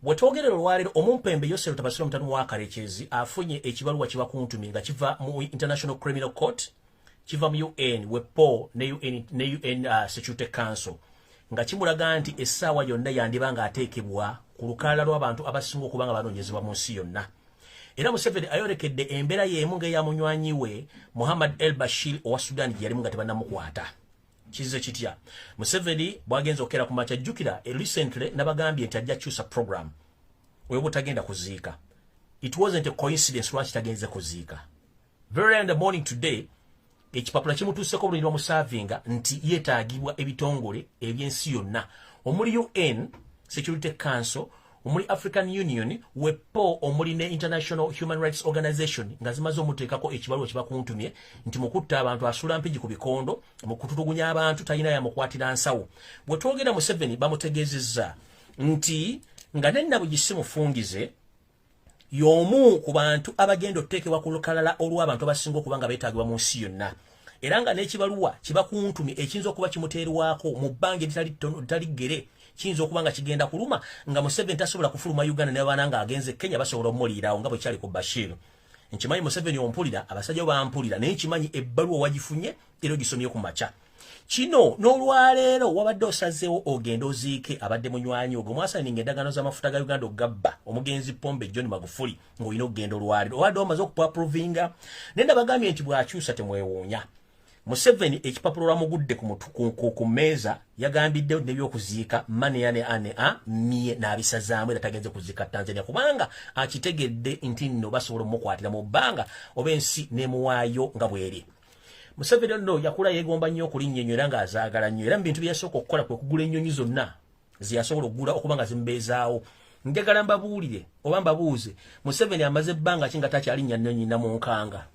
Wetwogerera olwaleero omumpembe Yosero Tabasiro mutanu wa Karekezi afunye ekibaluwa kibakuntumye nga kiva mu International Criminal Court, kiva mu UN wepo ne UN Security Council nga kimulaga nti essaawa yonna yandibanga ateekebwa ku lukalala lw'abantu abasinga okubanga banoonyezebwa mu nsi yonna. Era Museveni ayolekedde embeera y'emu ng'eya munywanyi we Muhammad El Bashir owa Sudan gye yalimu nga tebannamukwata. Kize kitya Museveni bwagenza okera ku macha jjukira recently nabagambye nti ajja kyusa program webo tagenda kuziika. It wasn't a coincidence lwaki tagenze kuziika. Very early in the morning today ekipapula kimutuuseko bulirwa musavinga nti yeetaagibwa ebitongole ebyensi yonna omuli UN Security Council, omuli African Union, wepo omuli ne International Human Rights Organization nga zimaze omuteekako ekibaluwa kibakuntumye nti mukutta abantu asula mpigi ku bikondo mu kutulugunya abantu talina yamukwatira nsawo. Bwe twogera Museveni bamutegeezezza nti nga nennabu gisimufungize y'omu ku bantu abagenda oteekebwa ku lukalala olw'abantu abasinga okubanga beetaagibwa mu nsi yonna. Era nga n'ekibaluwa kibakuntumye ekiyinza okuba kimuteerwako mu bbanga eritali ggere kiyinza okuba nga kigenda kuluma nga Museveni tasobola kufuluma Uganda ne baana nga agenze Kenya basobola omuliirawo nga bwe kyali ku Bashir. Nkimanyi Museveni ompulira abasajja bampulira naye nkimanyi ebbaluwa wagifunye era ogisomye ku maca. Kino n'olwaleero wabadde osazeewo ogenda oziike abadde munywanyi ogwo mwasaninga endagaano z'amafuta ga Uganda ogabba omugenzi Pombe John Magufuli ng'olina okugenda olwaleero obadde omaze okupaprovinga nenda bagambye nti bw'akyusa temwewuunya. Museveni ekipapula lwamugudde ku mmeeza yagambidde n'ebyokuziika mie n'abisazaamu era tagenze kuziika Tanzania kubanga akitegedde nti nno basobola omukwatira mu bbanga oba ensi n'emuwaayo nga bw'eri. Museveni nno yakula yeegomba nnyo okulinnya ennyonyi era ng'azaagala nnyo era mu bintu bye yasooka okukola kwe kugula ennyonyi zonna ze yasobola okugula okuba nga zimubeezaawo. Njagala mbabuulire oba mbabuuze Museveni amaze ebbanga ki nga takyalinnya nnyonyi namunkanga.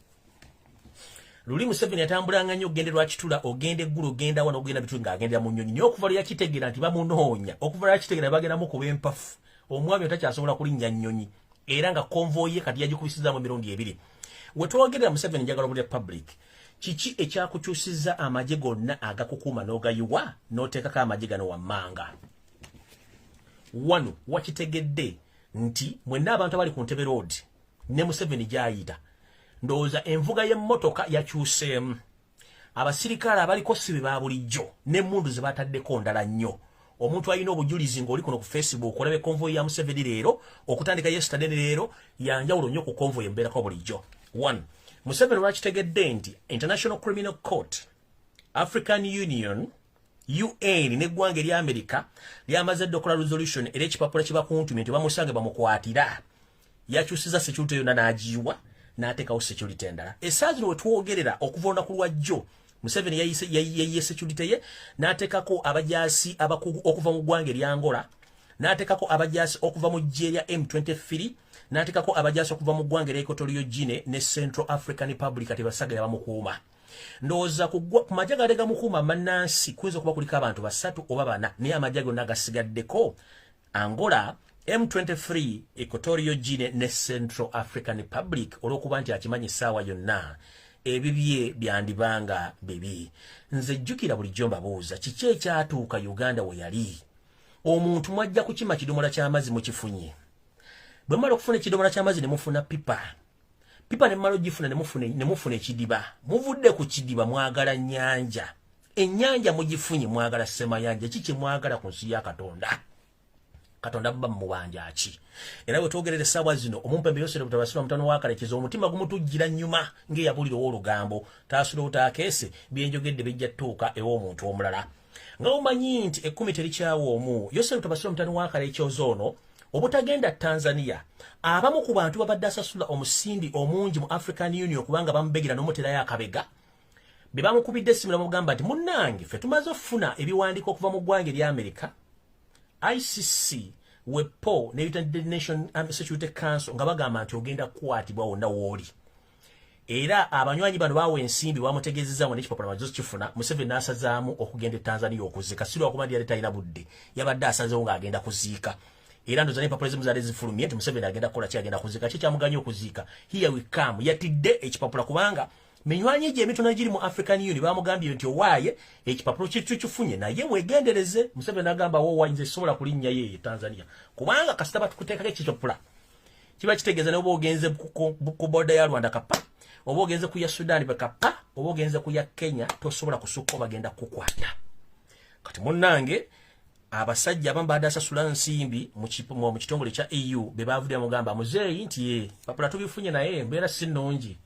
Luli Museveni atambulanga nnyo ogende lwakitula ogende eggulu ogenda wana ogenda bitu ng'agendera mu nnyonyi naye okuva lwe yakitegeera nti bamunoonya okuva lwe yakitegeera bagendamu kuba empafu omwami otakyasobola kulinnya nnyonyi era nga konvoyi ye kati yagikubisizaamu emirundi ebiri. We twogerera Museveni njagala obulya public kiki ekyakukyusizza amagye gonna agakukuuma n'ogayiwa n'oteekako amagye gano wammanga. Wano wakitegedde nti mwenna abantu abali ku Ntebe Road ne Museveni gy'ayita ndowooza envuga y'emmotoka yakyuseemu. Abasirikale abaliko sibe ba bulijjo n'emmundu ze bataddeko ndala nnyo. Omuntu alina obujulizi ng'oli kuno ku Facebook olabe konvoyi ya Museveni leero okutandika yesterday leero yanjawulo nnyo ku konvoyi embeerako bulijjo. 1. Museveni lwakitegedde nti International Criminal Court, African Union, UN n'eggwanga erya America lyamaze ddokola resolution era ekipapula kibakuntumye nti bamusange bamukwatira. Yakyusiza security yonna n'agiwa n'ateekawo security endala. Essaawa zino we twogerera okuva olunaku lwajjo Museveni yayiye security ye n'ateekako abajaasi abakugu okuva mu ggwanga erya Angola, n'ateekako abajaasi okuva mu ggye erya M23, n'ateekako abajaasi okuva mu ggwanga erya Equatorial Guinea ne Central African Republic ati basagala bamukuuma. Ndowooza ku majja gade gamukuuma mannansi kuyinza okuba kuliko abantu 3 oba 4 naye amajja gonna gasigaddeko Angola, M23, Equatorial Guinea ne Central African Republic olw'okuba nti akimanyi essaawa yonna ebibye byandibanga bibi. Nze jjukira bulijjo mbabuuza kiki ekyatuuka Uganda we yali omuntu mwajja kukima kidomola ky'amazzi mukifunye. Bwe mmala okufuna ekidomola ky'amazzi ne mufuna pipa ne mmala ogifuna ne mufuna ekidiba. Muvudde ku kidiba mwagala nnyanja. Ennyanja mugifunye mwagala ssemayanja. Kiki mwagala ku nsi ya Katonda? Katonda bba mubanja ki. Era bwe twogerera essaawa zino omumpembe Yosero Tabasiro mutano wa Karekezi omutima gumutujjira nnyuma ng'eyabulira olugambo taasula otaakeese byenjogedde bijja ttuuka ew'omuntu omulala. Nga omanyi nti ekkumi terikyawo omu Yosero Tabasiro mutano wa Karekezi ono obutagenda Tanzania abamu ku bantu babadde asasula omusimbi omungi mu African Union kubanga bamubegera n'omuterayo akabega be bamukubidde essimu namugamba nti munnange ffe tumaze okufuna ebiwandiiko okuva mu ggwanga erya America, ICC, wepo ne United Nations Security Council nga bagamba nti ogenda kukwatibwa wonna wooli. Era abanywanyi bano baawa ensimbi bamutegeezezaamu n'ekipapula majozi kifuna. Museveni n'asazaamu okugenda e Tanzania okuziika. Si lwakuba ndi yali talina budde, yabadde asazeewo ng'agenda kuziika. Era ndoza n'empapula ezimu zaali zifulumye nti Museveni agenda kukola ki, agenda kuziika. Ki kyamuganya okuziika? Here we come. Yatidde ekipapula kubanga minywanyi gye emitono giri mu African Union bamugambye nti owaaye ekipapulo kifunye naye wegendereze. Museveni agamba wo wanyze sobola kulinnya ye Tanzania kubanga kasitaba tukuteekako ekikipula kiba kitegeeza n'oba ogenze ku border ya Rwanda kapa oba ogenze ku ya Sudan bakapa oba ogenze ku ya Kenya tosobola kusukka bagenda kukwata. Kati munnange abasajja abamu badasasula nsimbi mu kitongole kya EU be bavudde mugamba muzeeyi nti ye papula tubifunye naye mbeera sinungi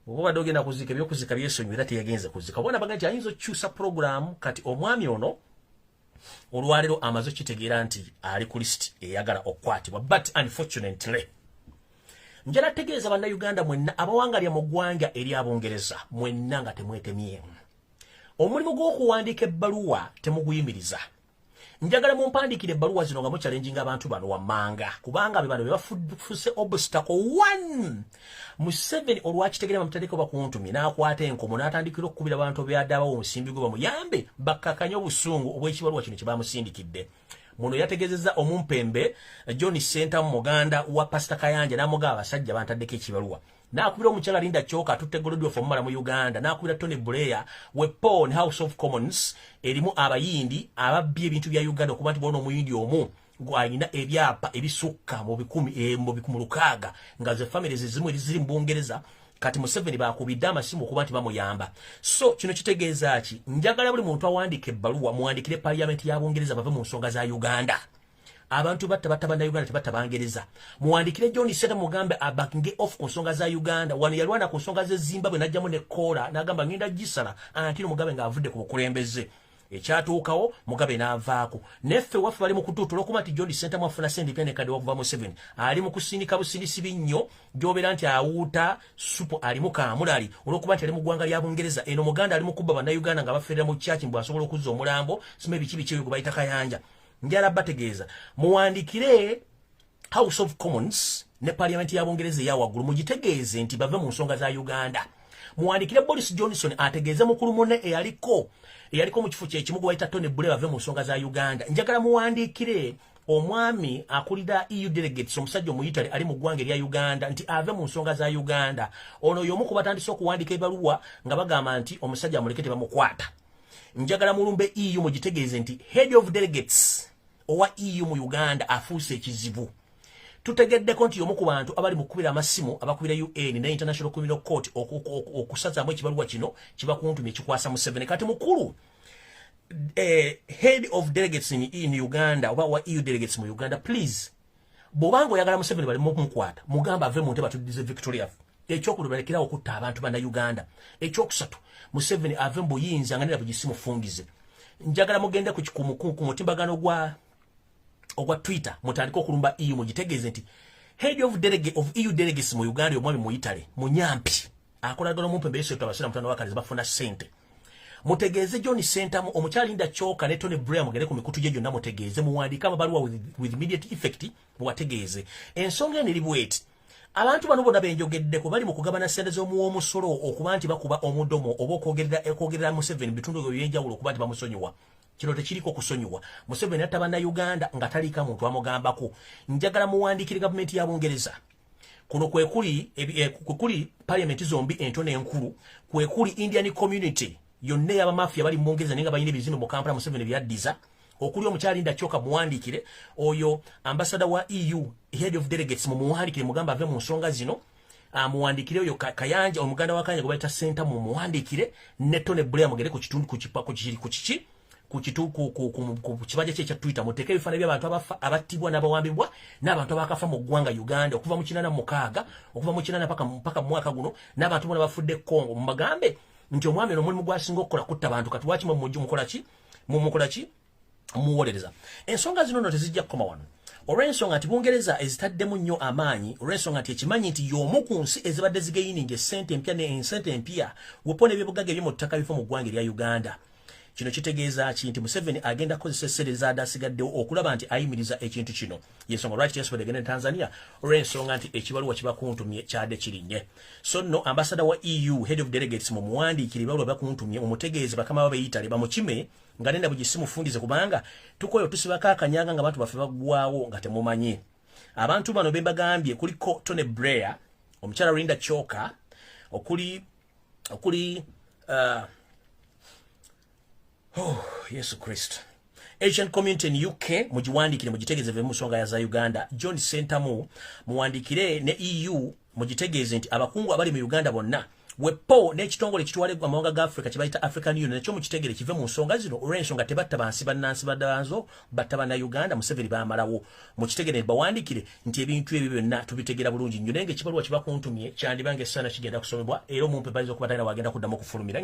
oba dogenda kuzika ebyokuzika byesonyiwa era teyagenze kuzika. Bona bagati ayinza okukyusa program kati omwami ono olwalero amaze kitegeera nti ali ku list eyagala okukwatibwa but unfortunately njala tegeeza bana Uganda mwenna abawangalya mu ggwanga eri Abongereza mwenna nga temwetemye omulimu gw'okuwandiika ebbaluwa temuguyimiriza. Njagala mumpandikire ebbaluwa zino nga mu challenging abantu bano wammanga kubanga be bano bafuse obstacle one. Museveni olwakitegerera mutandika bakuntumye n'akwata enkomo n'atandikira okukubira abantu byadabawo omusimbi gwe bamuyambe bakkakanya obusungu obw'ekibaluwa kino kye bamusindikidde. Muno yategezeza omumpembe John Center mu Muganda wa Pastor Kayanja n'amugaba abasajja bantaddeko ekibaluwa. N'akubira omukyala Linda Choka atutte Golodi of Omala mu Uganda n'akubira Tony Blair weapon House of Commons erimu abayindi ababbye ebintu bya Uganda okuba nti bona omuyindi omu gwayina ebyapa ebisukka mu 16 nga ze families zimu ziri mu Bungereza. Kati Museveni bakubidde amasimu okuba nti bamuyamba. So kino kitegeeza ki njagala buli muntu awandika ebbaluwa muwandikire parliament ya Bungereza bave mu nsonga za Uganda. Abantu batta banda Uganda tebatta Bangereza. Muwandikire John Center mugambe abakinge off ku nsonga za Uganda. Wano yalwana ku nsonga ze Zimbabwe najjamu ne Kola n'agamba ngenda gisala antino Mugabe ng'avudde ku bukulembeze. Ekyatuukawo Mugabe n'avaako. Neffe waffe bali mu kutuutu olw'okuba nti John Center mwafuna independent kadi okuva Museveni ali mu kusindika busindisi binnyo gy'obeera nti awuuta supu ali mu kaamulali olw'okuba nti ali mu ggwanga lya Bungereza. Eno Muganda ali mu kubba bannayuganda nga baferera mu kyaki mbu asobola okuzza omulambo sima ebiki gwe bayita Kayanja. Njala bategeeza muwandikire House of Commons ne Parliament ya Bungereza ya waggulu mugitegeeze nti bave mu nsonga za Uganda. Muwandikire Boris Johnson ategeeze mukulu munne eyaliko mu kifo kye kimu gwaita Tony Blair bave mu nsonga za Uganda. Njagala muwandikire omwami akulira EU delegates omusajja omuyitale ali mu ggwanga lya Uganda nti ave mu nsonga za Uganda. Ono y'omu ku batandise okuwandika ebaluwa nga bagamba nti omusajja amulekete bamukwata. Njagala mulumbe EU mugitegeeze nti head of delegates owa EU mu Uganda afuuse ekizibu. Tutegeddeko nti y'omu ku bantu abali mu kubira amasimu abakubira UN ne International Criminal Court okusazaamu ekibaluwa kino kibakuntumye kikwasa Museveni. Kati mukulu head of delegates in Uganda oba wa EU delegates mu Uganda please bobanga oyagala Museveni bali mu kumukwata mugamba ave mu ntebe batudize Victoria. Ekyokulubekera okutta abantu bana Uganda. Ekyokusatu Museveni ave mu buyinza nga nera bugisimu fungize. Njagala mugende ku mutimbagano ogwa Twitter mutandika okulumba EU mugitegeeze nti head of EU delegates mu Uganda omwami mu Italy munyampi akolagana mu mpembe yesu tabasira mutano wakaliza bafuna sente. Mutegeeze John Center omukyala Linda Choka ne Tony Blair mugere ku mikutu gye mutegeeze muwandika amabaluwa with immediate effect muwategeeze. Ensonga eri bweti abantu bano bona benjogeddeko bali mu kugabana sente z'omusolo okuba nti bakuba omudomo oba okwogerera Museveni bitundu ebyo ebyenjawulo okuba nti bamusonyiwa. Kino tekiriko kusonyiwa. Museveni atabana Uganda nga talika muntu amugambako. Njagala muwandikire gavumenti ya Bungereza. Kuno kwekuli parliament zombi entone enkulu kwekuli Indian community yonne y'abamafia bali mu Bungereza nenga bayine bizimbe mu Kampala Museveni byaddiza. Okuli omukyala Linda Choka muwandikire oyo ambassador wa EU head of delegates mu muwandikire mugamba ave mu nsonga zino. Muwandikire oyo Kayanja omuganda wa Kayanja gwaita center mu muwandikire ne Tony Blair mugere ku kitundu ku kibaje kye kya Twitter muteke ebifana by'abantu abafa abattibwa n'abawambibwa n'abantu abakafa mu ggwanga Uganda okuva mu 86 okuva mu 8 mpaka mu mwaka guno n'abantu bona bafudde Congo mubagambe nti omwami ono mulimu gwasinga okukola kutta abantu kati waki mukola ki muwolereza. Ensonga zino tezijja kukoma wano olw'ensonga nti Bungereza ezitaddemu nnyo amaanyi olw'ensonga nti ekimanyi nti y'omu ku nsi ezibadde zigayininga esente empya n'ensente empya wepona eby'obugagga eby'omu ttaka bifo mu ggwanga erya Uganda. Kino kitegeeza ki nti Museveni agenda kozesa essere zaadasigaddewo okulaba nti ayimiriza ekintu kino. Yensonga lwaki Yesu egenda Tanzania olw'ensonga nti ekibaluwa kibakuntumye kyadde kirinye. So no ambassador wa EU head of delegates mu muwandiikire ebibaluwa bakuntumye mumutegeeze bakama babeeyitale bamukime nga nenda bugisimu fungize kubanga tukoyo tusibako akanyanga nga abantu baffe baggwawo nga temumanyi. Abantu bano be mbagambye kuliko Tony Blair, omukyala Linda Choka, okuli okuli Yesu Christ Asian community in UK mujiwandikire mujitegeze ve musonga ya za Uganda. John Sentamu muwandikire ne EU mujitegeze nti abakungu abali mu Uganda bonna wepo n'ekitongole kitwale kwa mawanga ga Africa kibaita African Union nakyo mukitegere kive mu nsonga zino olw'ensonga tebatta bansi bannansi baddanzo batta bana Uganda Museveni baamalawo mukitegere bawandikire nti ebintu ebyo byonna tubitegera bulungi nnyo nenge kibalwa kibakuntumye kyandibange sana kigenda kusomebwa era omumpe balizo kubatayina wagenda kuddamu kufulumira